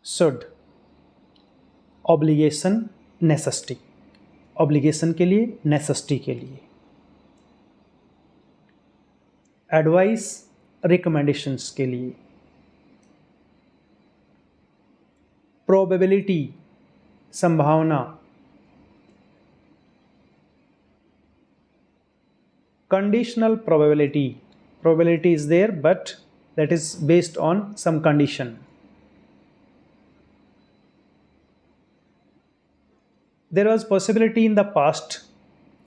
Should, obligation, necessity, obligation के लिए, necessity के लिए। एडवाइस, रिकमेंडेशंस के लिए। प्रोबेबिलिटी, संभावना। Conditional probability, probability is there but that is based on some condition. There was possibility in the past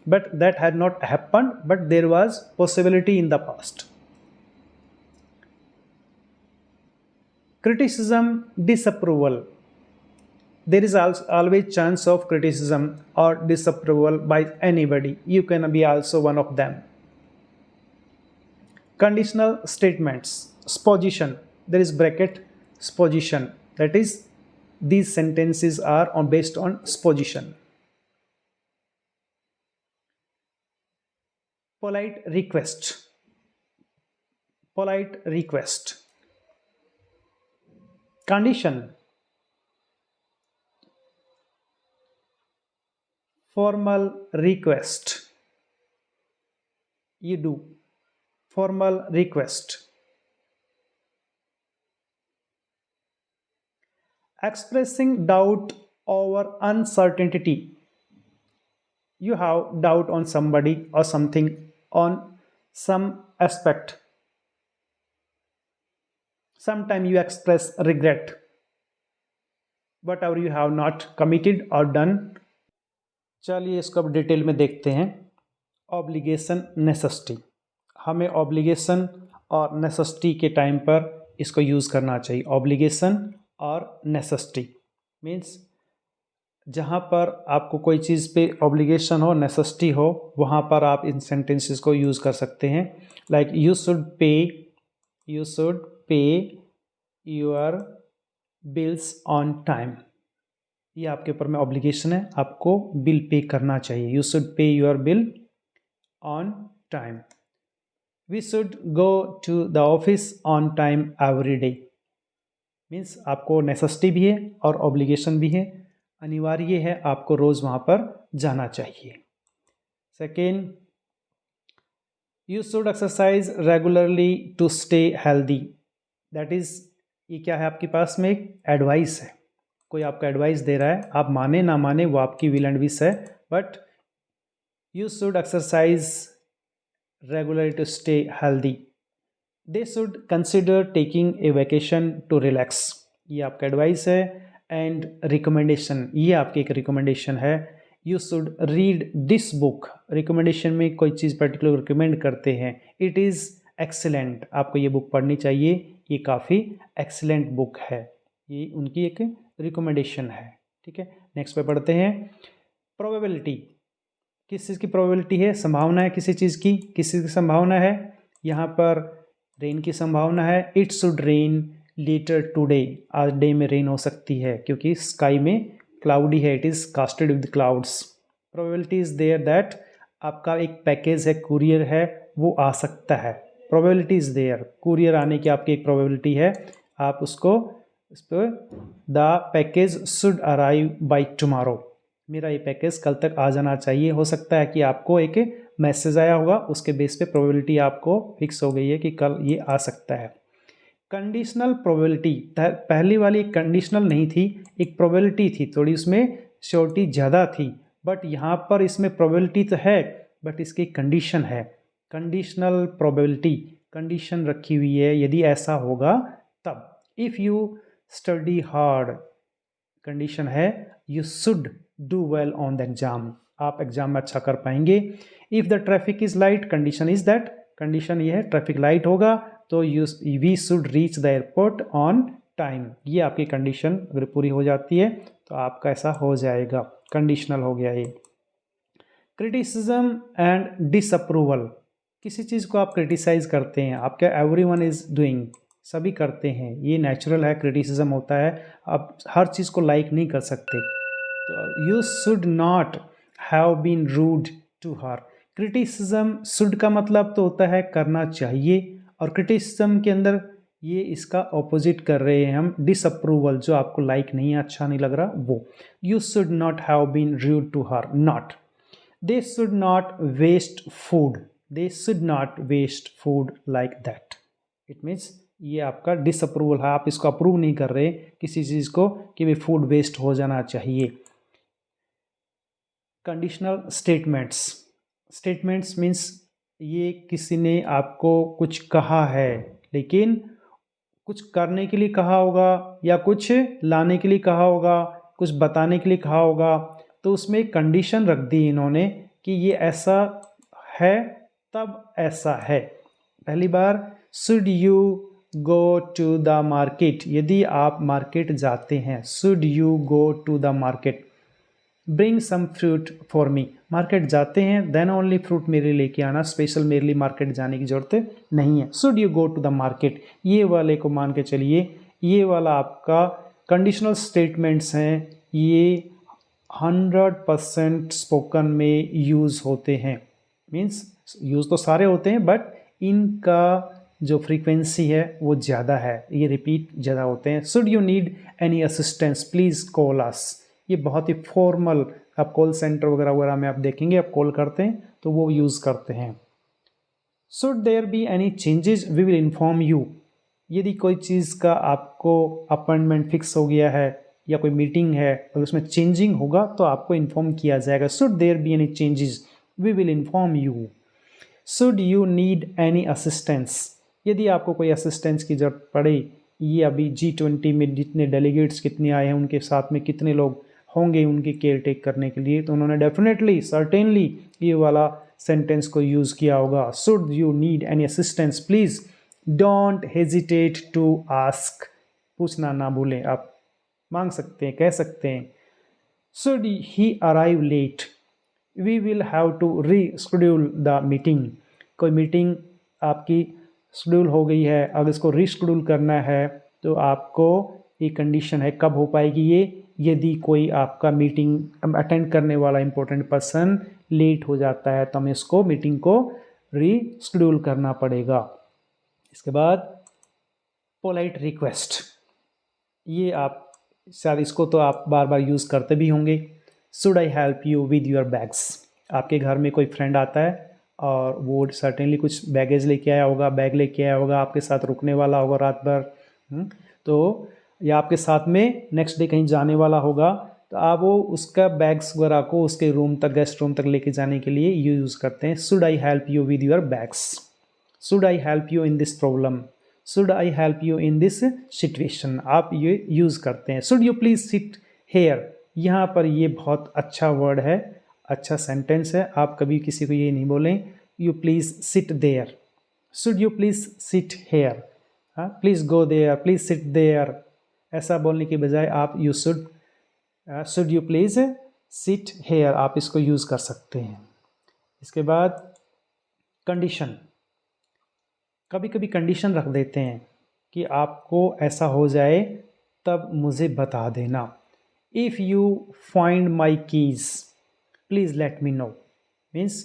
but that had not happened, but there was possibility in the past. Criticism, disapproval. There is always chance of criticism or disapproval by anybody. You can be also one of them. Conditional statements, supposition, there is bracket supposition, that is these sentences are based on supposition. Polite request, polite request. Condition, formal request, you do formal request. Expressing doubt over uncertainty, you have doubt on somebody or something, on some aspect. Sometimes you express regret whatever you have not committed or done. चलिए इसको अब detail में देखते हैं। Obligation, necessity, हमें obligation और necessity के time पर इसको यूज़ करना चाहिए। ऑब्लिगेशन और नेसेसिटी मीन्स जहाँ पर आपको कोई चीज़ पे ऑब्लिगेशन हो, नेसेसिटी हो, वहाँ पर आप इन सेंटेंसेस को यूज़ कर सकते हैं। Like you should pay your bills on time, ये आपके ऊपर में ऑब्लिगेशन है, आपको बिल पे करना चाहिए। You should pay your bill on time. We should go to the office on time every day, means आपको नेसेसिटी भी है और ऑब्लिगेशन भी है, अनिवार्य है आपको रोज़ वहाँ पर जाना चाहिए। Second, you should exercise regularly to stay healthy, that is ये क्या है, आपके पास में एक एडवाइस है, कोई आपका एडवाइस दे रहा है, आप माने ना माने वो आपकी विल एंड विश है, but you should exercise regularly to stay healthy. They should consider taking a vacation to relax, ये आपका एडवाइस है। एंड रिकमेंडेशन, ये आपकी एक रिकमेंडेशन है। You should read this book, recommendation में कोई चीज़ पर्टिकुलर रिकमेंड करते हैं, इट इज़ एक्सीलेंट, आपको ये बुक पढ़नी चाहिए, ये काफ़ी एक्सीलेंट बुक है, ये उनकी एक रिकमेंडेशन है। ठीक है, नेक्स्ट पे पढ़ते हैं। प्रोबेबिलिटी, किस चीज़ की प्रोबेबिलिटी है, संभावना है किसी चीज़ की, किस चीज़ की संभावना है, यहाँ पर रेन की संभावना है। It should rain later today, आज डे में रेन हो सकती है क्योंकि स्काई में क्लाउडी है, it is casted with clouds. Probability is there that आपका एक पैकेज है, कुरियर है, वो आ सकता है, प्रोबेबिलिटी इज़ देयर, कुरियर आने की आपकी एक प्रोबेबिलिटी है, आप उसको इस पर the package should arrive by tomorrow, मेरा ये पैकेज कल तक आ जाना चाहिए। हो सकता है कि आपको एक मैसेज आया होगा, उसके बेस पे प्रोबेबिलिटी आपको फिक्स हो गई है कि कल ये आ सकता है। कंडीशनल प्रोबेबिलिटी, पहली वाली कंडीशनल नहीं थी, एक प्रोबेबिलिटी थी, थोड़ी उसमें श्योरिटी ज़्यादा थी, बट यहाँ पर इसमें प्रोबेबिलिटी तो है बट इसकी कंडीशन है। कंडीशनल प्रोबेबिलिटी, कंडीशन रखी हुई है, यदि ऐसा होगा तब। If you study hard, condition है you should do well on the exam, आप एग्जाम में अच्छा कर पाएंगे। If the traffic is light, condition is that, condition ये है ट्रैफिक लाइट होगा तो we should reach the airport on time, ये आपकी कंडीशन अगर पूरी हो जाती है तो आपका ऐसा हो जाएगा, कंडीशनल हो गया ये। क्रिटिसिज्म एंड डिसअप्रूवल, किसी चीज़ को आप क्रिटिसाइज करते हैं, आप क्या एवरीवन इज़ डूइंग, सभी करते हैं, ये नेचुरल है, क्रिटिसिज्म होता है, आप हर चीज़ को लाइक नहीं कर सकते। तो you should not have been rude to her, criticism should का मतलब तो होता है करना चाहिए, और क्रिटिसिज्म के अंदर ये इसका ऑपोजिट कर रहे हैं हम, डिसअप्रूवल, जो आपको लाइक नहीं है, अच्छा नहीं लग रहा वो। You should not have been rude to her, not. They should not waste food, they should not waste food like that. It means ये आपका डिसअप्रूवल है, आप इसको अप्रूव नहीं कर रहे किसी चीज़ को कि भाई फूड वेस्ट हो जाना चाहिए। कंडीशनल स्टेटमेंट्स, स्टेटमेंट्स मीन्स ये किसी ने आपको कुछ कहा है, लेकिन कुछ करने के लिए कहा होगा या कुछ लाने के लिए कहा होगा, कुछ बताने के लिए कहा होगा, तो उसमें एक कंडीशन रख दी इन्होंने कि ये ऐसा है तब ऐसा है। पहली बार, should you go to the market, यदि आप मार्केट जाते हैं, should you go to the market. Bring some fruit for me, market जाते हैं देन ओनली फ्रूट मेरे लेके आना, स्पेशल मेरे लिए मार्केट जाने की जरूरत नहीं है। Should you go to the market, ये वाले को मान के चलिए, ये वाला आपका कंडीशनल स्टेटमेंट्स हैं, ये 100% स्पोकन में यूज़ होते हैं। मीन्स यूज़ तो सारे होते हैं बट इनका जो फ्रीक्वेंसी है वो ज़्यादा है, ये रिपीट ज़्यादा होते हैं। Should you need any assistance please call अस, ये बहुत ही फॉर्मल, आप कॉल सेंटर वगैरह वगैरह में आप देखेंगे, आप कॉल करते हैं तो वो यूज़ करते हैं। Should there be any changes we will inform you, यदि कोई चीज़ का आपको अपॉइंटमेंट फिक्स हो गया है या कोई मीटिंग है और उसमें चेंजिंग होगा तो आपको इन्फॉर्म किया जाएगा। Should there be any changes we will inform you. Should you need any assistance, यदि आपको कोई असिस्टेंस की जरूरत पड़े, ये अभी G20 में जितने डेलीगेट्स कितने आए हैं, उनके साथ में कितने लोग होंगे उनकी केयर टेक करने के लिए, तो उन्होंने डेफिनेटली सर्टेनली ये वाला सेंटेंस को यूज़ किया होगा। Should you need any assistance please don't hesitate to ask, पूछना ना भूलें, आप मांग सकते हैं, कह सकते हैं। Should he arrive late we will have to reschedule the meeting, कोई मीटिंग आपकी शेड्यूल हो गई है, अगर इसको रीशेड्यूल करना है तो आपको ये कंडीशन है, कब हो पाएगी ये, यदि कोई आपका मीटिंग अटेंड करने वाला इंपॉर्टेंट पर्सन लेट हो जाता है तो हमें इसको मीटिंग को रीशेड्यूल करना पड़ेगा। इसके बाद पोलाइट रिक्वेस्ट, ये आप शायद इसको तो आप बार बार यूज़ करते भी होंगे। Should I help you with your bags, आपके घर में कोई फ्रेंड आता है और वो सर्टेनली कुछ बैगेज लेके आया होगा, बैग लेके आया होगा, आपके साथ रुकने वाला होगा रात भर, तो या आपके साथ में नेक्स्ट डे कहीं जाने वाला होगा, तो आप वो उसका बैग्स वगैरह को उसके रूम तक, गेस्ट रूम तक लेके जाने के लिए यूज़ करते हैं। Should I help you with your bags, should I help you in this problem, should I help you in this situation, आप ये यूज़ करते हैं। Should you please sit hair, यहाँ पर ये बहुत अच्छा वर्ड है, अच्छा सेंटेंस है, आप कभी किसी को ये नहीं बोलें you please sit there, should you please sit here, हाँ, please go there, please sit there, ऐसा बोलने के बजाय आप you should you please sit here, आप इसको यूज़ कर सकते हैं। इसके बाद कंडीशन, कभी कभी कंडीशन रख देते हैं कि आपको ऐसा हो जाए तब मुझे बता देना। If you find my keys please let me no, means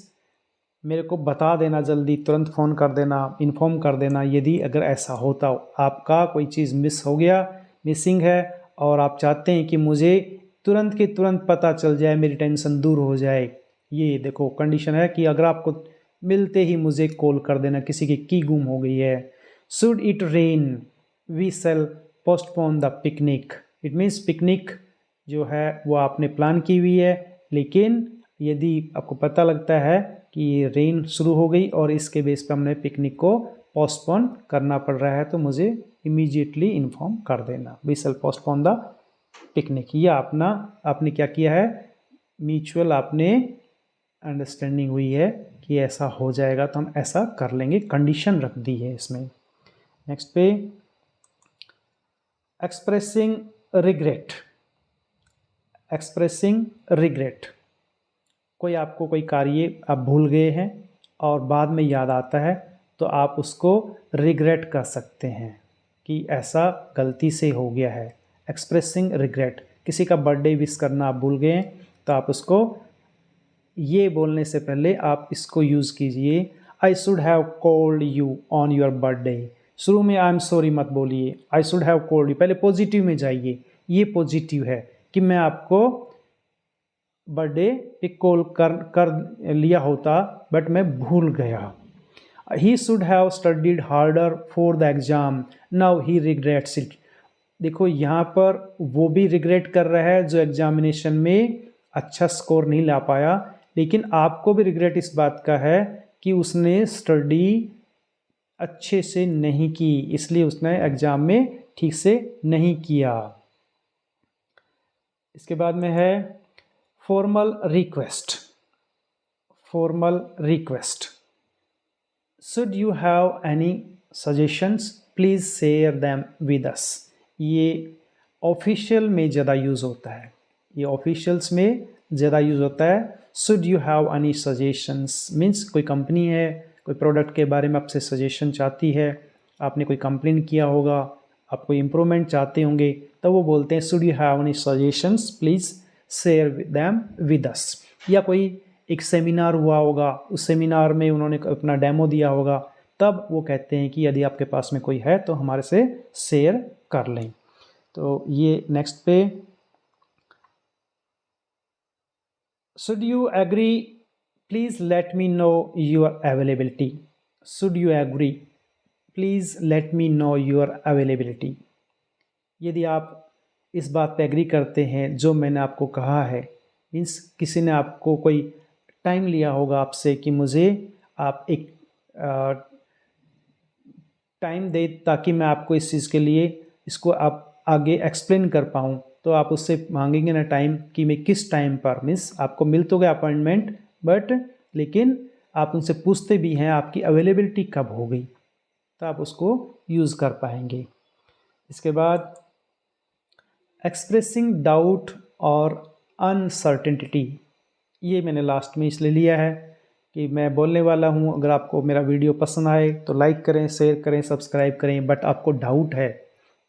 मेरे को बता देना, जल्दी तुरंत फ़ोन कर देना, इन्फॉर्म कर देना यदि अगर ऐसा होता हो, आपका कोई चीज़ मिस हो गया, मिसिंग है और आप चाहते हैं कि मुझे तुरंत के तुरंत पता चल जाए, मेरी टेंशन दूर हो जाए। ये देखो कंडीशन है कि अगर आपको मिलते ही मुझे कॉल कर देना, किसी की गुम हो गई है। Should it rain we shall postpone the picnic, it means picnic जो है वो आपने प्लान की हुई है, लेकिन यदि आपको पता लगता है कि ये रेन शुरू हो गई और इसके बेस पे हमने पिकनिक को पोस्टपोन करना पड़ रहा है तो मुझे इमीडिएटली इन्फॉर्म कर देना, we shall postpone the picnic. ये आपने क्या किया है, म्यूचुअल आपने अंडरस्टैंडिंग हुई है कि ऐसा हो जाएगा तो हम ऐसा कर लेंगे, कंडीशन रख दी है इसमें। नेक्स्ट पे एक्सप्रेसिंग रिग्रेट, एक्सप्रेसिंग रिग्रेट, कोई आपको कोई कार्य आप भूल गए हैं और बाद में याद आता है तो आप उसको रिग्रेट कर सकते हैं कि ऐसा गलती से हो गया है। एक्सप्रेसिंग रिग्रेट, किसी का बर्थडे विश करना आप भूल गए हैं तो आप उसको ये बोलने से पहले आप इसको यूज़ कीजिए, I should have called you on your birthday, शुरू में आई एम सॉरी मत बोलिए, I should have called you, पहले पॉजिटिव में जाइए। ये पॉजिटिव है कि मैं आपको बर्थडे पे कॉल कर लिया होता बट मैं भूल गया। He should have studied harder for the exam, now he regrets it. देखो यहाँ पर वो भी रिग्रेट कर रहा है जो एग्जामिनेशन में अच्छा स्कोर नहीं ला पाया, लेकिन आपको भी रिग्रेट इस बात का है कि उसने स्टडी अच्छे से नहीं की, इसलिए उसने एग्ज़ाम में ठीक से नहीं किया। इसके बाद में है formal request. Formal request, should you have any suggestions please share them with us. ये ऑफिशियल में ज़्यादा यूज़ होता है, ये ऑफिशियल्स में ज़्यादा यूज़ होता है। Should you have any suggestions means कोई कंपनी है, कोई प्रोडक्ट के बारे में आपसे सजेशन चाहती है, आपने कोई कंप्लेन किया होगा, आप कोई इम्प्रूवमेंट चाहते होंगे, तो वो बोलते हैं should you have any suggestions please share them with us. या कोई एक सेमिनार हुआ होगा, उस सेमिनार में उन्होंने अपना डेमो दिया होगा, तब वो कहते हैं कि यदि आपके पास में कोई है तो हमारे से शेयर कर लें। तो ये नेक्स्ट पे, should you agree please let me know your availability. Should you agree please let me know your availability. यदि आप इस बात पे एग्री करते हैं जो मैंने आपको कहा है, मीन्स किसी ने आपको कोई टाइम लिया होगा आपसे कि मुझे आप एक टाइम दे ताकि मैं आपको इस चीज़ के लिए इसको आप आगे एक्सप्लेन कर पाऊँ, तो आप उससे मांगेंगे ना टाइम कि मैं किस टाइम पर, मीन्स आपको मिल तो गया अपॉइंटमेंट बट लेकिन आप उनसे पूछते भी हैं आपकी अवेलेबिलिटी कब हो गई, तो आप उसको यूज़ कर पाएंगे। इसके बाद एक्सप्रेसिंग डाउट और अनसर्टेनिटी, ये मैंने लास्ट में इसलिए लिया है कि मैं बोलने वाला हूँ, अगर आपको मेरा वीडियो पसंद आए तो लाइक करें, शेयर करें, सब्सक्राइब करें, बट आपको डाउट है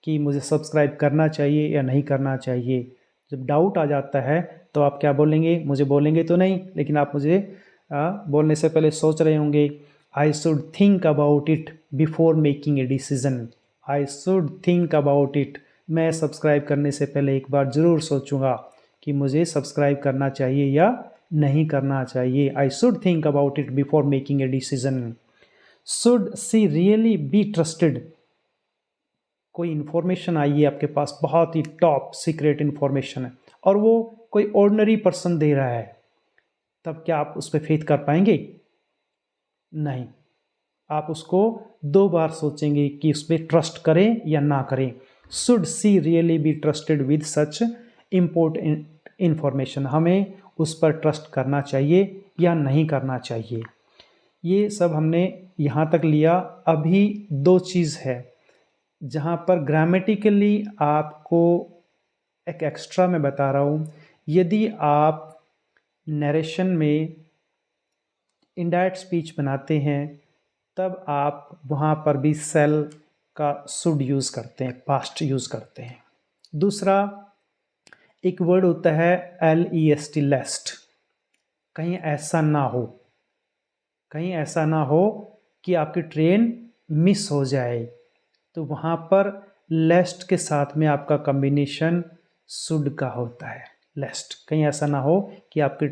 कि मुझे सब्सक्राइब करना चाहिए या नहीं करना चाहिए। जब डाउट आ जाता है तो आप क्या बोलेंगे, मुझे बोलेंगे तो नहीं, लेकिन आप मुझे बोलने से पहले सोच रहे होंगे, I should think about it before making a decision. I should think about it, मैं सब्सक्राइब करने से पहले एक बार ज़रूर सोचूंगा कि मुझे सब्सक्राइब करना चाहिए या नहीं करना चाहिए। I should think about it before making a decision. Should see really be trusted, कोई इन्फॉर्मेशन आई है आपके पास, बहुत ही टॉप सीक्रेट इन्फॉर्मेशन है और वो कोई ऑर्डिनरी पर्सन दे रहा है, तब क्या आप उस पर फेथ कर पाएंगे? नहीं, आप उसको 2 बार सोचेंगे कि उस पर ट्रस्ट करें या ना करें। Should see really be trusted with such important information, हमें उस पर ट्रस्ट करना चाहिए या नहीं करना चाहिए। ये सब हमने यहाँ तक लिया। अभी 2 चीज़ है जहाँ पर ग्रामेटिकली आपको एक एक्स्ट्रा मैं बता रहा हूँ। यदि आप नरेशन में इनडायरेक्ट स्पीच बनाते हैं तब आप वहाँ पर भी सेल का शुड यूज़ करते हैं, पास्ट यूज़ करते हैं। दूसरा एक वर्ड होता है LEST लेस्ट, कहीं ऐसा ना हो, कहीं ऐसा ना हो कि आपकी ट्रेन मिस हो जाए, तो वहाँ पर लेस्ट के साथ में आपका कॉम्बिनेशन शुड का होता है। लेस्ट, कहीं ऐसा ना हो कि आपकी